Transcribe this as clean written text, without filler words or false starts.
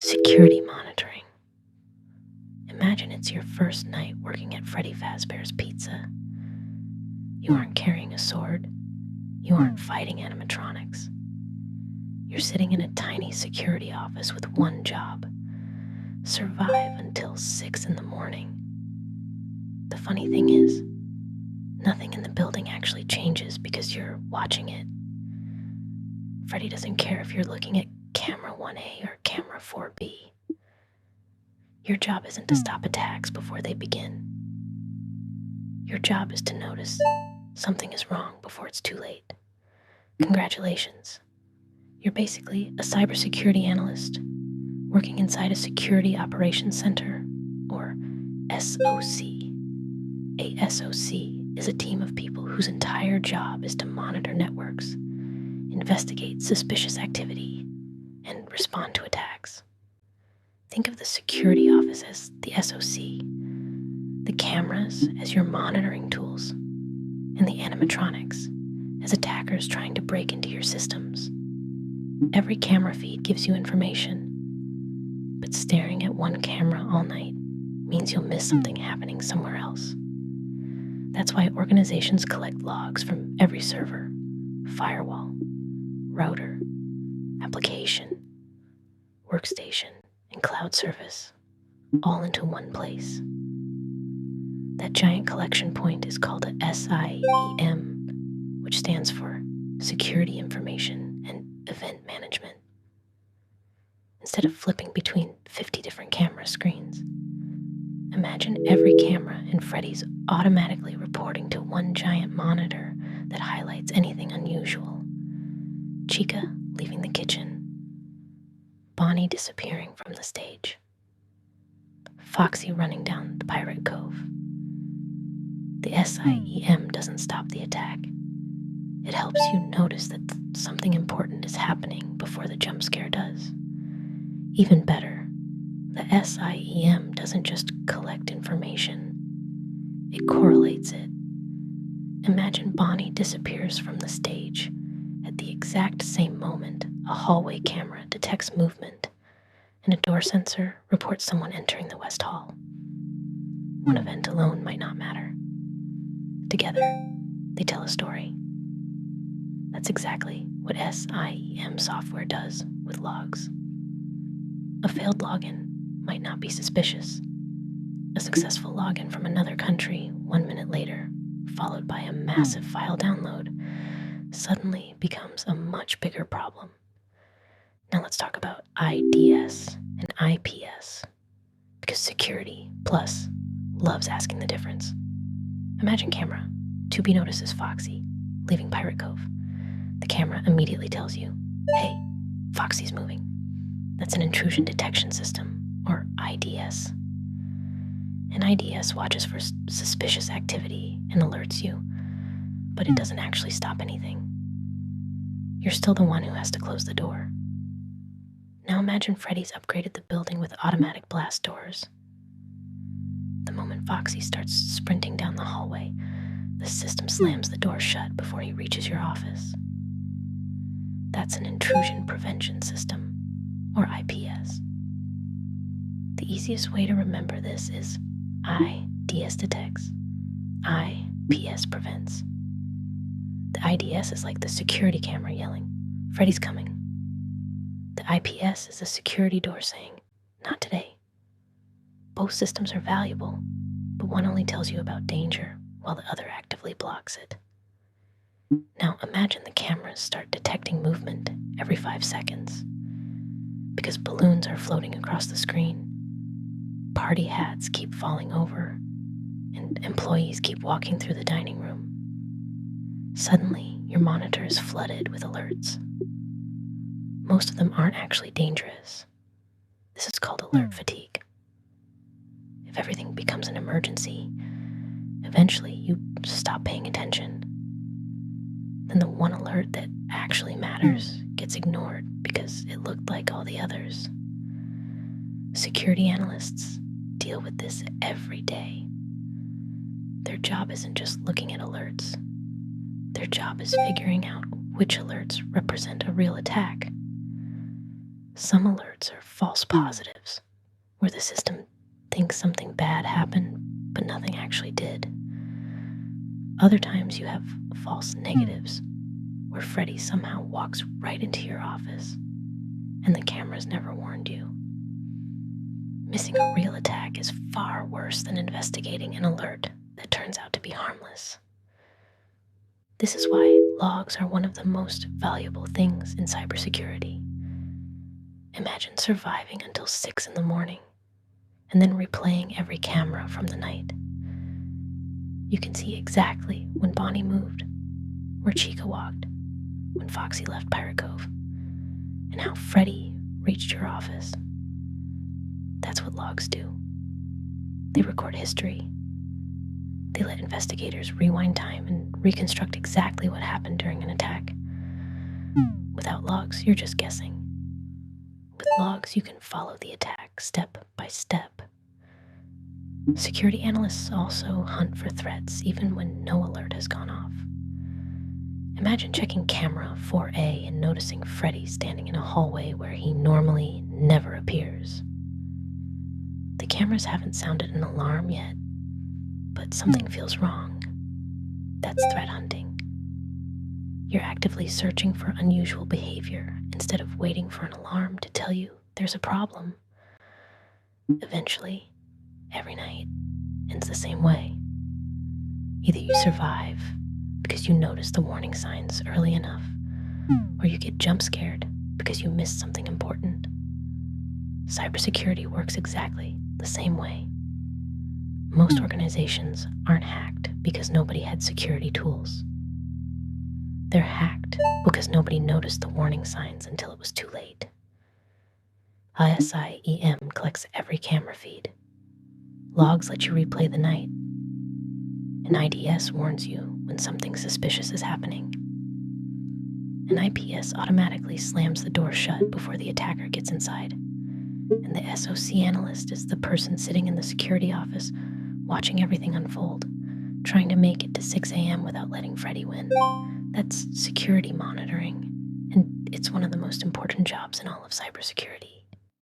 Security monitoring. Imagine it's your first night working at Freddy Fazbear's Pizza. You aren't carrying a sword. You aren't fighting animatronics. You're sitting in a tiny security office with one job: survive until 6 in the morning. The funny thing is, nothing in the building actually changes because you're watching it. Freddy doesn't care if you're looking at camera 1A or camera 4B. Your job isn't to stop attacks before they begin. Your job is to notice something is wrong before it's too late. Congratulations. You're basically a cybersecurity analyst working inside a security operations center, or SOC. A SOC is a team of people whose entire job is to monitor networks, investigate suspicious activity, and respond to attacks. Think of the security office as the SOC, the cameras as your monitoring tools, and the animatronics as attackers trying to break into your systems. Every camera feed gives you information, but staring at one camera all night means you'll miss something happening somewhere else. That's why organizations collect logs from every server, firewall, router, application, workstation, and cloud service, all into one place. That giant collection point is called a SIEM, which stands for Security Information and Event Management. Instead of flipping between 50 different camera screens, imagine every camera in Freddy's automatically reporting to one giant monitor that highlights anything unusual. Chica leaving the kitchen, Bonnie disappearing from the stage, Foxy running down the Pirate Cove. The SIEM doesn't stop the attack. It helps you notice that something important is happening before the jump scare does. Even better, the SIEM doesn't just collect information, it correlates it. Imagine Bonnie disappears from the stage. At the exact same moment, a hallway camera detects movement, and a door sensor reports someone entering the West Hall. One event alone might not matter. Together, they tell a story. That's exactly what SIEM software does with logs. A failed login might not be suspicious. A successful login from another country 1 minute later, followed by a massive file download, suddenly becomes a much bigger problem. Now let's talk about IDS and IPS, because security plus loves asking the difference. Imagine camera. 2B notices Foxy leaving Pirate Cove. The camera immediately tells you, hey, Foxy's moving. That's an intrusion detection system, or IDS. An IDS watches for suspicious activity and alerts you, but it doesn't actually stop anything. You're still the one who has to close the door. Now imagine Freddy's upgraded the building with automatic blast doors. The moment Foxy starts sprinting down the hallway, the system slams the door shut before he reaches your office. That's an intrusion prevention system, or IPS. The easiest way to remember this is IDS detects, IPS prevents. The IDS is like the security camera yelling, Freddy's coming. The IPS is the security door saying, not today. Both systems are valuable, but one only tells you about danger while the other actively blocks it. Now imagine the cameras start detecting movement every 5 seconds. Because balloons are floating across the screen, party hats keep falling over, and employees keep walking through the dining room. Suddenly, your monitor is flooded with alerts. Most of them aren't actually dangerous. This is called alert fatigue. If everything becomes an emergency, eventually you stop paying attention. Then the one alert that actually matters gets ignored because it looked like all the others. Security analysts deal with this every day. Their job isn't just looking at alerts. Their job is figuring out which alerts represent a real attack. Some alerts are false positives, where the system thinks something bad happened, but nothing actually did. Other times you have false negatives, where Freddy somehow walks right into your office, and the cameras never warned you. Missing a real attack is far worse than investigating an alert that turns out to be harmless. This is why logs are one of the most valuable things in cybersecurity. Imagine surviving until 6 in the morning and then replaying every camera from the night. You can see exactly when Bonnie moved, where Chica walked, when Foxy left Pirate Cove, and how Freddy reached your office. That's what logs do. They record history. They let investigators rewind time and reconstruct exactly what happened during an attack. Without logs, you're just guessing. With logs, you can follow the attack step by step. Security analysts also hunt for threats even when no alert has gone off. Imagine checking camera 4A and noticing Freddy standing in a hallway where he normally never appears. The cameras haven't sounded an alarm yet, but something feels wrong. That's threat hunting. You're actively searching for unusual behavior instead of waiting for an alarm to tell you there's a problem. Eventually, every night ends the same way. Either you survive because you notice the warning signs early enough, or you get jump scared because you missed something important. Cybersecurity works exactly the same way. Most organizations aren't hacked because nobody had security tools. They're hacked because nobody noticed the warning signs until it was too late. SIEM collects every camera feed. Logs let you replay the night. An IDS warns you when something suspicious is happening. An IPS automatically slams the door shut before the attacker gets inside. And the SOC analyst is the person sitting in the security office watching everything unfold, trying to make it to 6 a.m. without letting Freddy win. That's security monitoring, and it's one of the most important jobs in all of cybersecurity.